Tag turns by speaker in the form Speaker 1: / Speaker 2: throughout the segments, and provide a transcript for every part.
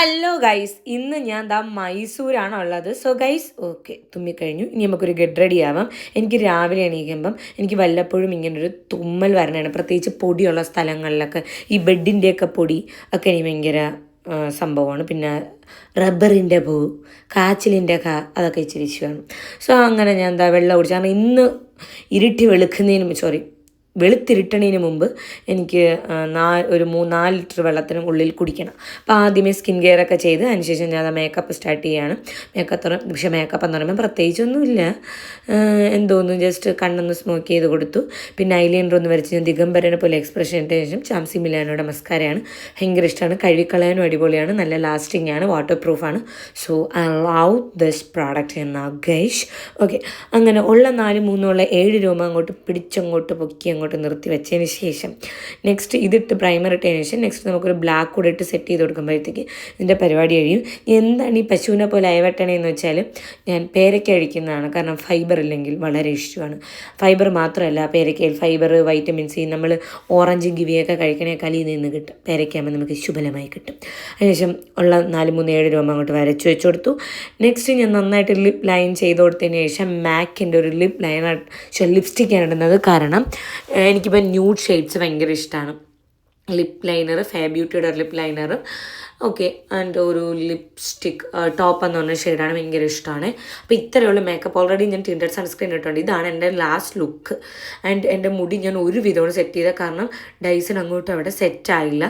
Speaker 1: Hello guys, ഇന്ന് ഞാൻ മൈസൂരാണ് ഉള്ളത്. സോ ഗൈസ്, ഓക്കെ, തുമ്മിക്കഴിഞ്ഞു. ഇനി നമുക്കൊരു ഗെറ്റ് റെഡി ആവാം. എനിക്ക് രാവിലെ എണീക്കുമ്പം എനിക്ക് വല്ലപ്പോഴും ഇങ്ങനൊരു തുമ്മൽ വരണതാണ്, പ്രത്യേകിച്ച് പൊടിയുള്ള സ്ഥലങ്ങളിലൊക്കെ. ഈ ബെഡിൻ്റെയൊക്കെ പൊടി ഒക്കെ എനിക്ക് ഭയങ്കര സംഭവമാണ്. പിന്നെ റബ്ബറിൻ്റെ പൂ, കാച്ചിലിൻ്റെ അതൊക്കെ ഇച്ചിരി ഇഷ്ടമാണ്. സോ അങ്ങനെ ഞാൻ വെള്ളം കുടിച്ചു. കാരണം ഇന്ന് ഇരുട്ടി വെളുത്തിരുട്ടണതിന് മുമ്പ് എനിക്ക് ഒരു 3-4 ലിറ്റർ വെള്ളത്തിന് ഉള്ളിൽ കുടിക്കണം. അപ്പോൾ ആദ്യമേ സ്കിൻ കെയർ ഒക്കെ ചെയ്ത് അതിനുശേഷം ഞാൻ മേക്കപ്പ് സ്റ്റാർട്ട് ചെയ്യാണ്. പക്ഷേ മേക്കപ്പ് എന്ന് പറയുമ്പോൾ പ്രത്യേകിച്ചൊന്നുമില്ല, എന്തോന്നും ജസ്റ്റ് കണ്ണൊന്ന് സ്മോക്ക് ചെയ്ത് കൊടുത്തു. പിന്നെ ഐലൈനർ ഒന്ന് വരച്ച് ഞാൻ ദിഗംബരനെ പോലെ എക്സ്പ്രഷൻ ഇട്ട ശേഷം ചാംസി മിലാനോയുടെ മസ്കാരയാണ്. ഭയങ്കര ഇഷ്ടമാണ്, കഴുകിക്കളയാനും അടിപൊളിയാണ്, നല്ല ലാസ്റ്റിംഗ് ആണ്, വാട്ടർ പ്രൂഫാണ്. So I love this product എന്നാ ഗൈഷ്. ഓക്കെ, അങ്ങനെ ഉള്ള 7 രൂപ അങ്ങോട്ട് പിടിച്ചങ്ങോട്ട് പൊക്കി അങ്ങോട്ട് നിർത്തി വെച്ചതിന് ശേഷം നെക്സ്റ്റ് ഇതിട്ട് പ്രൈമർ ഇട്ടതിന് ശേഷം നെക്സ്റ്റ് നമുക്കൊരു ബ്ലാക്ക് കൂടെ ഇട്ട് സെറ്റ് ചെയ്ത് കൊടുക്കുമ്പോഴത്തേക്ക് ഇതിൻ്റെ പരിപാടി കഴിയും. എന്താണ് ഈ പശുവിനെ പോലെ അയവട്ടണേന്ന് വെച്ചാൽ ഞാൻ പേരയ്ക്ക കഴിക്കുന്നതാണ്. കാരണം ഫൈബർ ഇല്ലെങ്കിൽ വളരെ ഇഷ്ടമാണ്. ഫൈബർ മാത്രമല്ല, പേരയ്ക്കയിൽ ഫൈബർ, വൈറ്റമിൻ സി, നമ്മൾ ഓറഞ്ചും കിവിയൊക്കെ കഴിക്കണേക്കാൾ ഇതിൽ നിന്ന് കിട്ടും. പേരയ്ക്കാകുമ്പോൾ നമുക്ക് ശുഭലമായി കിട്ടും. അതിനുശേഷം ഉള്ള 7 രൂപ അങ്ങോട്ട് വരച്ച് വെച്ച് കൊടുത്തു. നെക്സ്റ്റ് ഞാൻ നന്നായിട്ട് ലിപ്പ് ലൈൻ ചെയ്ത് കൊടുത്തതിന് ശേഷം മാക്കിൻ്റെ ഒരു ലിപ്സ്റ്റിക്കാണ് ഇടുന്നത്. കാരണം എനിക്കിപ്പോൾ ന്യൂഡ് ഷെയ്ഡ്സ് ഭയങ്കര ഇഷ്ടമാണ്. ലിപ്പ് ലൈനർ, ഫെയർബ്യൂട്ടിയുടെ ലിപ്പ് ലൈനർ, ഓക്കെ, ആൻഡ് ഒരു ലിപ്സ്റ്റിക് ടോപ്പ് എന്ന് പറഞ്ഞ ഷെയ്ഡാണ്, ഭയങ്കര ഇഷ്ടമാണ്. അപ്പോൾ ഇത്രയുള്ള മേക്കപ്പ് ഓൾറെഡി ഞാൻ ടിൻറ്റഡ് സൺസ്ക്രീൻ ഇട്ടുണ്ട്. ഇതാണ് എൻ്റെ ലാസ്റ്റ് ലുക്ക്. ആൻഡ് എൻ്റെ മുടി ഞാൻ ഒരു വിധമാണ് സെറ്റ് ചെയ്തത്, കാരണം ഡൈസൺ അങ്ങോട്ടും അവിടെ സെറ്റായില്ല.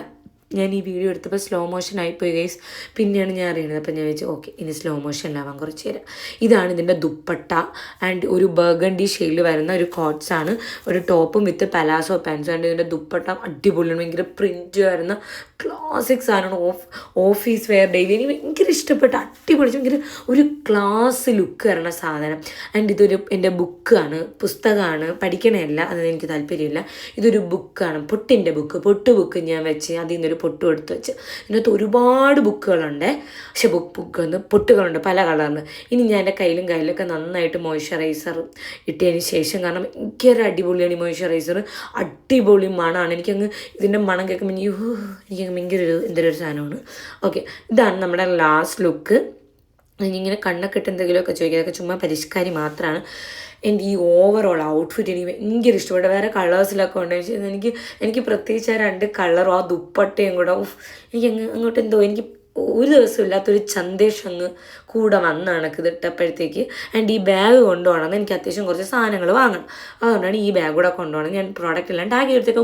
Speaker 1: ഞാൻ ഈ വീഡിയോ എടുത്തപ്പോൾ സ്ലോ മോഷൻ ആയിപ്പോയി ഗൈസ്. പിന്നെയാണ് ഞാൻ അറിയുന്നത്. അപ്പോൾ ഞാൻ വെച്ചു ഓക്കെ, ഇനി സ്ലോ മോഷനിലാവാൻ കുറച്ച് നേരം. ഇതാണ് ഇതിൻ്റെ ദുപ്പട്ട. ആൻഡ് ഒരു ബർഗണ്ടി ഷെയ്ഡിൽ വരുന്ന ഒരു കോട്ട്സാണ്, ഒരു ടോപ്പും വിത്ത് പലാസോ പാൻസും. ആൻഡ് ഇതിൻ്റെ ദുപ്പട്ട അടിപൊളിയാണ്, ഭയങ്കര പ്രിൻറ്റ് വരുന്ന ക്ലാസിക് സാധനമാണ്. ഓഫീസ് വെയർ, ഡെയിലി എനിക്ക് ഭയങ്കര ഇഷ്ടപ്പെട്ട അടിപൊളി, ഭയങ്കര ഒരു ക്ലാസ് ലുക്ക് വരുന്ന സാധനം. ആൻഡ് ഇതൊരു എൻ്റെ ബുക്കാണ്, പുസ്തകമാണ്, പഠിക്കണമല്ല, അതിന് എനിക്ക് താല്പര്യമില്ല. ഇതൊരു ബുക്കാണ്, പൊട്ട് ബുക്ക് ഞാൻ വെച്ച് അതിൽ നിന്നൊരു പൊട്ടും എടുത്ത് വെച്ച്. ഇതിനകത്ത് ഒരുപാട് ബുക്കുകളുണ്ട്, പക്ഷെ പൊട്ടുകളുണ്ട് പല കളറിൽ. ഇനി ഞാൻ എൻ്റെ കയ്യിലൊക്കെ നന്നായിട്ട് മോയ്സ്ചറൈസർ ഇട്ടതിന് ശേഷം, കാരണം ഭയങ്കര അടിപൊളിയാണ് ഈ മോയ്സ്ചറൈസർ, അടിപൊളി മണമാണ്. എനിക്കങ്ങ് ഇതിൻ്റെ മണം കേൾക്കുമ്പോൾ എനിക്കങ്ങ് ഭയങ്കര എന്തൊരു സാധനമാണ്. ഓക്കെ, ഇതാണ് നമ്മുടെ ലാസ്റ്റ് ലുക്ക്. ഇങ്ങനെ കണ്ണൊക്കെ ഇട്ട് എന്തെങ്കിലുമൊക്കെ ചോദിക്കുക, അതൊക്കെ ചുമ്മാ പരിഷ്കാരി മാത്രമാണ്. എൻ്റെ ഈ ഓവറോൾ ഔട്ട്ഫിറ്റ് എനിക്ക് ഭയങ്കര ഇഷ്ടപ്പെട്ടു. വേറെ കളേഴ്സിലൊക്കെ ഉണ്ടെന്ന് എനിക്ക് പ്രത്യേകിച്ച് ആ 2 കളറും ആ ദുപ്പട്ടയും കൂടെ എനിക്ക് അങ്ങോട്ട് എന്തോ എനിക്ക് ഒരു ദിവസമില്ലാത്തൊരു സന്ദേശം അങ്ങ് കൂടെ വന്നാണ് ഇത് ഇട്ടപ്പോഴത്തേക്ക്. ആൻഡ് ഈ ബാഗ് കൊണ്ടുപോകണം, എനിക്ക് അത്യാവശ്യം കുറച്ച് സാധനങ്ങൾ വാങ്ങണം. അതുകൊണ്ടാണ് ഈ ബാഗ് കൂടെ കൊണ്ടുപോകണം. ഞാൻ പ്രോഡക്റ്റ് എല്ലാം ടാഗ് ചെയ്തെടുത്തേക്കും.